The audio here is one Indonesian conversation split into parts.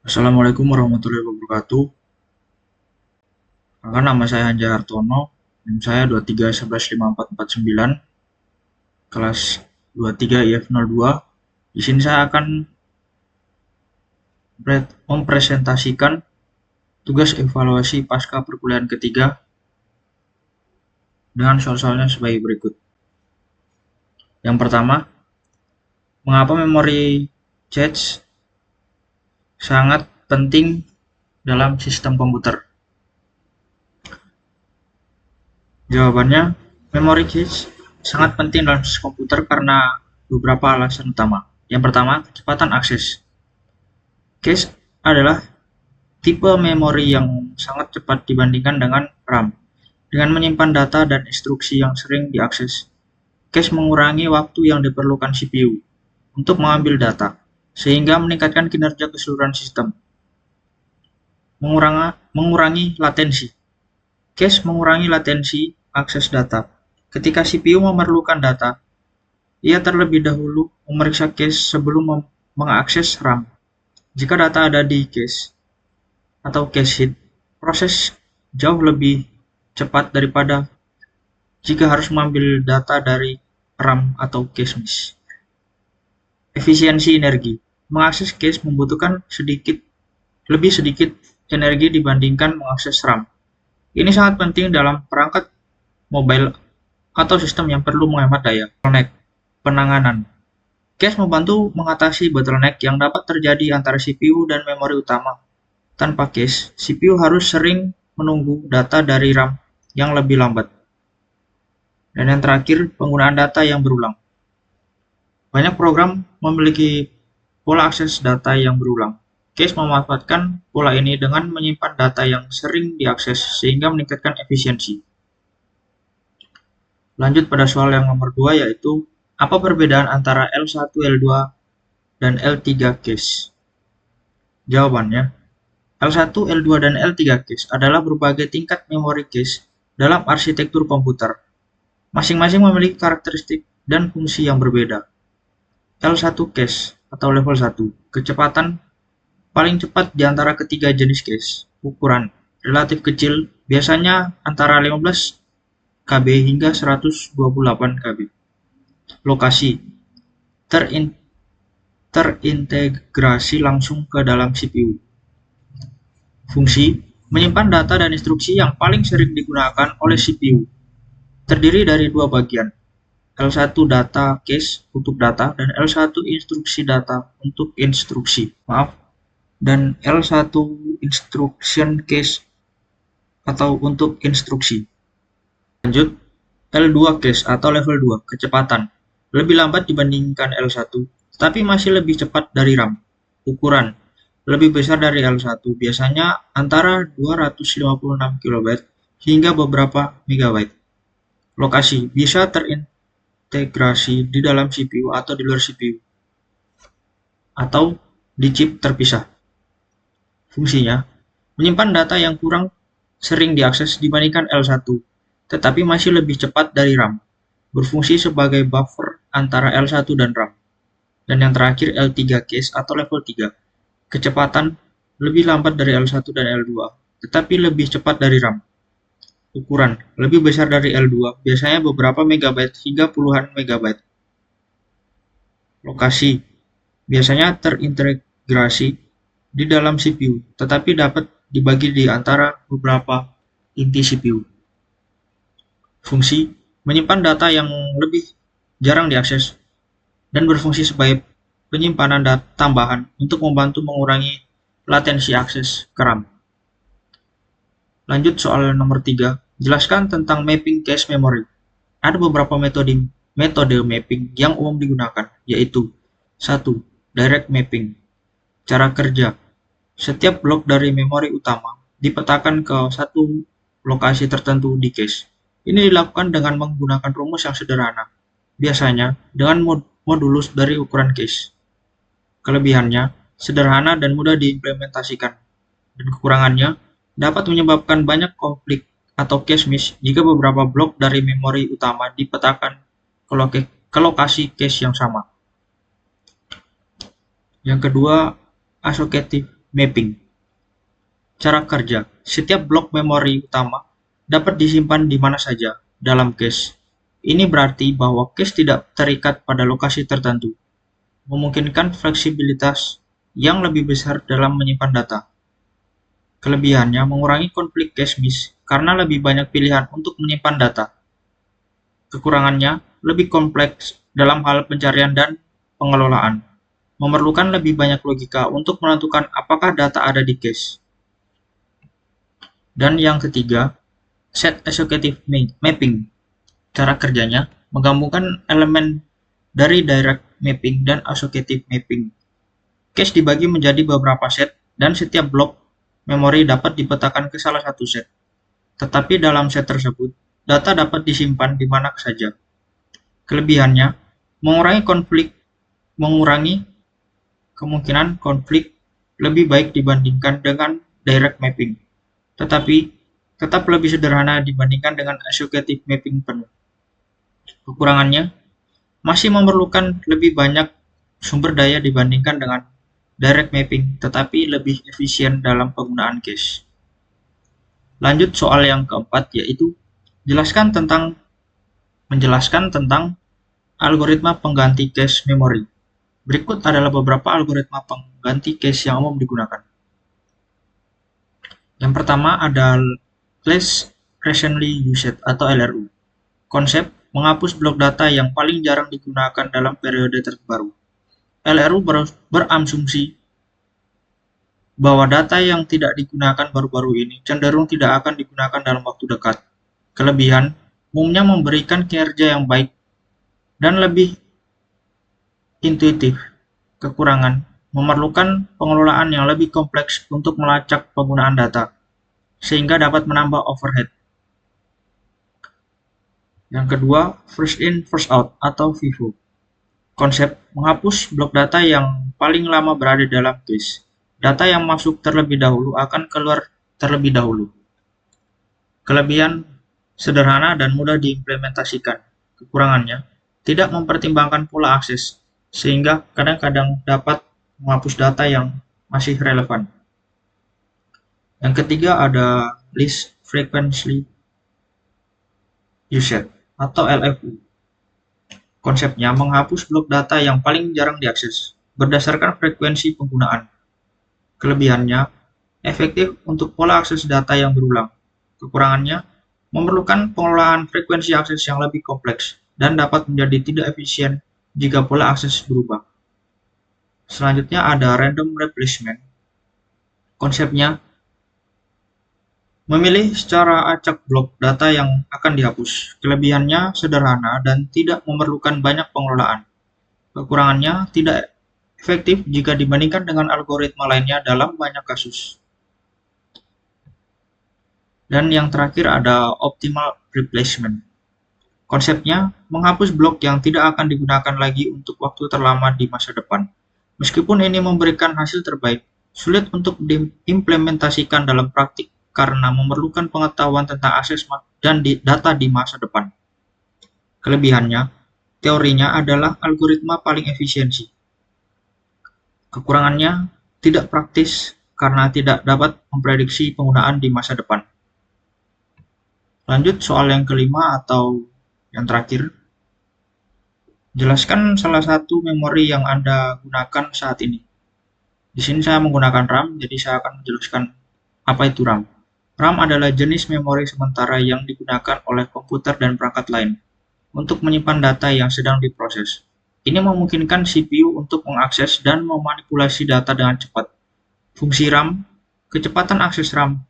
Assalamualaikum warahmatullahi wabarakatuh. Perkenalkan, nama saya Hanja Hartono, NIM saya 23115449, kelas 23 IF02. Di sini saya akan mempresentasikan tugas evaluasi pasca perkuliahan ketiga dengan soal-soalnya sebagai berikut. Yang pertama, mengapa memori cache sangat penting dalam sistem komputer? Jawabannya, memori cache sangat penting dalam sistem komputer karena beberapa alasan utama. Yang pertama, kecepatan akses. Cache adalah tipe memori yang sangat cepat dibandingkan dengan RAM. Dengan menyimpan data dan instruksi yang sering diakses, cache mengurangi waktu yang diperlukan CPU untuk mengambil data, sehingga meningkatkan kinerja keseluruhan sistem. Mengurangi latensi. Cache mengurangi latensi akses data. Ketika CPU memerlukan data, ia terlebih dahulu memeriksa cache sebelum mengakses RAM. Jika data ada di cache atau cache hit, proses jauh lebih cepat daripada jika harus mengambil data dari RAM atau cache miss. Efisiensi energi. Mengakses cache membutuhkan lebih sedikit energi dibandingkan mengakses RAM. Ini sangat penting dalam perangkat mobile atau sistem yang perlu menghemat daya. Bottleneck. Penanganan. Cache membantu mengatasi bottleneck yang dapat terjadi antara CPU dan memori utama. Tanpa cache, CPU harus sering menunggu data dari RAM yang lebih lambat. Dan yang terakhir, penggunaan data yang berulang. Banyak program memiliki pola akses data yang berulang. Cache memanfaatkan pola ini dengan menyimpan data yang sering diakses sehingga meningkatkan efisiensi. Lanjut pada soal yang nomor 2, yaitu apa perbedaan antara L1, L2, dan L3 cache? Jawabannya, L1, L2, dan L3 cache adalah berbagai tingkat memori cache dalam arsitektur komputer. Masing-masing memiliki karakteristik dan fungsi yang berbeda. L1 cache atau level 1, kecepatan paling cepat di antara ketiga jenis cache. Ukuran relatif kecil, biasanya antara 15 KB hingga 128 KB. Lokasi terintegrasi langsung ke dalam CPU. Fungsi menyimpan data dan instruksi yang paling sering digunakan oleh CPU. Terdiri dari dua bagian, L1 data cache untuk data dan L1 instruksi data untuk instruksi. Dan L1 instruction cache atau untuk instruksi. Lanjut, L2 cache atau level 2, kecepatan. Lebih lambat dibandingkan L1, tetapi masih lebih cepat dari RAM. Ukuran lebih besar dari L1, biasanya antara 256 KB hingga beberapa MB. Lokasi bisa terintegrasi di dalam CPU atau di luar CPU, atau di chip terpisah. Fungsinya, menyimpan data yang kurang sering diakses dibandingkan L1, tetapi masih lebih cepat dari RAM. Berfungsi sebagai buffer antara L1 dan RAM. Dan yang terakhir L3 cache atau level 3. Kecepatan lebih lambat dari L1 dan L2, tetapi lebih cepat dari RAM. Ukuran lebih besar dari L2, biasanya beberapa megabyte hingga puluhan megabyte. Lokasi biasanya terintegrasi di dalam CPU, tetapi dapat dibagi di antara beberapa inti CPU. Fungsi menyimpan data yang lebih jarang diakses dan berfungsi sebagai penyimpanan data tambahan untuk membantu mengurangi latensi akses ke RAM. Lanjut soal nomor 3, jelaskan tentang mapping cache memory. Ada beberapa metode mapping yang umum digunakan, yaitu 1. Direct mapping. Cara kerja. Setiap blok dari memori utama dipetakan ke satu lokasi tertentu di cache. Ini dilakukan dengan menggunakan rumus yang sederhana, biasanya dengan modulus dari ukuran cache. Kelebihannya sederhana dan mudah diimplementasikan, dan kekurangannya dapat menyebabkan banyak konflik atau cache miss jika beberapa blok dari memori utama dipetakan ke lokasi cache yang sama. Yang kedua, associative mapping. Cara kerja: setiap blok memori utama dapat disimpan di mana saja dalam cache. Ini berarti bahwa cache tidak terikat pada lokasi tertentu, memungkinkan fleksibilitas yang lebih besar dalam menyimpan data. Kelebihannya mengurangi konflik cache miss karena lebih banyak pilihan untuk menyimpan data. Kekurangannya lebih kompleks dalam hal pencarian dan pengelolaan, memerlukan lebih banyak logika untuk menentukan apakah data ada di cache. Dan yang ketiga, set associative mapping. Cara kerjanya menggabungkan elemen dari direct mapping dan associative mapping. Cache dibagi menjadi beberapa set dan setiap blok memori dapat dipetakan ke salah satu set. Tetapi dalam set tersebut, data dapat disimpan di mana saja. Kelebihannya, mengurangi kemungkinan konflik lebih baik dibandingkan dengan direct mapping, tetapi tetap lebih sederhana dibandingkan dengan associative mapping penuh. Kekurangannya, masih memerlukan lebih banyak sumber daya dibandingkan dengan direct mapping, tetapi lebih efisien dalam penggunaan cache. Lanjut soal yang keempat, yaitu menjelaskan tentang algoritma pengganti cache memori. Berikut adalah beberapa algoritma pengganti cache yang umum digunakan. Yang pertama ada Least Recently Used atau LRU. Konsep menghapus blok data yang paling jarang digunakan dalam periode terbaru. LRU berasumsi bahwa data yang tidak digunakan baru-baru ini cenderung tidak akan digunakan dalam waktu dekat. Kelebihan, umumnya memberikan kinerja yang baik dan lebih intuitif. Kekurangan, memerlukan pengelolaan yang lebih kompleks untuk melacak penggunaan data, sehingga dapat menambah overhead. Yang kedua, first in, first out atau FIFO. Konsep menghapus blok data yang paling lama berada dalam cache. Data yang masuk terlebih dahulu akan keluar terlebih dahulu. Kelebihan, sederhana dan mudah diimplementasikan. Kekurangannya, tidak mempertimbangkan pola akses, sehingga kadang-kadang dapat menghapus data yang masih relevan. Yang ketiga ada Least Frequently Used atau LFU. Konsepnya menghapus blok data yang paling jarang diakses berdasarkan frekuensi penggunaan. Kelebihannya, efektif untuk pola akses data yang berulang. Kekurangannya, memerlukan pengelolaan frekuensi akses yang lebih kompleks dan dapat menjadi tidak efisien jika pola akses berubah. Selanjutnya ada random replacement. Konsepnya memilih secara acak blok data yang akan dihapus. Kelebihannya sederhana dan tidak memerlukan banyak pengelolaan. Kekurangannya tidak efektif jika dibandingkan dengan algoritma lainnya dalam banyak kasus. Dan yang terakhir ada optimal replacement. Konsepnya menghapus blok yang tidak akan digunakan lagi untuk waktu terlama di masa depan. Meskipun ini memberikan hasil terbaik, sulit untuk diimplementasikan dalam praktik karena memerlukan pengetahuan tentang akses dan data di masa depan. Kelebihannya, teorinya adalah algoritma paling efisiensi. Kekurangannya, tidak praktis karena tidak dapat memprediksi penggunaan di masa depan. Lanjut soal yang kelima atau yang terakhir. Jelaskan salah satu memori yang Anda gunakan saat ini. Di sini saya menggunakan RAM, jadi saya akan menjelaskan apa itu RAM. RAM adalah jenis memori sementara yang digunakan oleh komputer dan perangkat lain untuk menyimpan data yang sedang diproses. Ini memungkinkan CPU untuk mengakses dan memanipulasi data dengan cepat. Fungsi RAM, kecepatan akses RAM.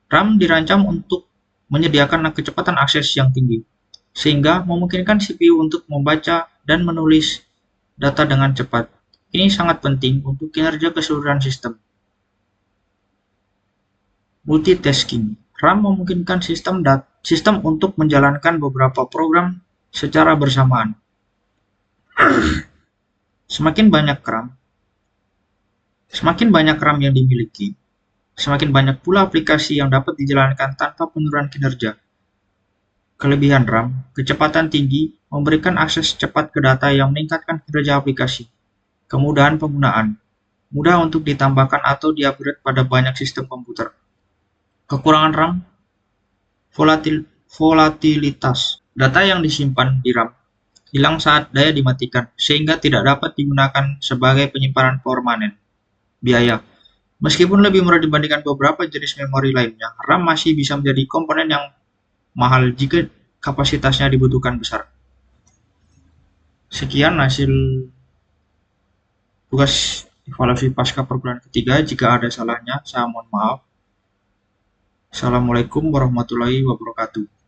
RAM dirancang untuk menyediakan kecepatan akses yang tinggi, sehingga memungkinkan CPU untuk membaca dan menulis data dengan cepat. Ini sangat penting untuk kinerja keseluruhan sistem. Multitasking. RAM memungkinkan sistem untuk menjalankan beberapa program secara bersamaan. Semakin banyak RAM yang dimiliki, semakin banyak pula aplikasi yang dapat dijalankan tanpa penurunan kinerja. Kelebihan RAM, kecepatan tinggi, memberikan akses cepat ke data yang meningkatkan kinerja aplikasi. Kemudahan penggunaan. mudah untuk ditambahkan atau di-upgrade pada banyak sistem komputer. Kekurangan RAM, volatilitas. Data yang disimpan di RAM hilang saat daya dimatikan, sehingga tidak dapat digunakan sebagai penyimpanan permanen. Biaya. Meskipun lebih murah dibandingkan beberapa jenis memori lainnya, RAM masih bisa menjadi komponen yang mahal jika kapasitasnya dibutuhkan besar. Sekian hasil tugas evaluasi pasca perguruan ketiga. Jika ada salahnya, saya mohon maaf. Assalamualaikum warahmatullahi wabarakatuh.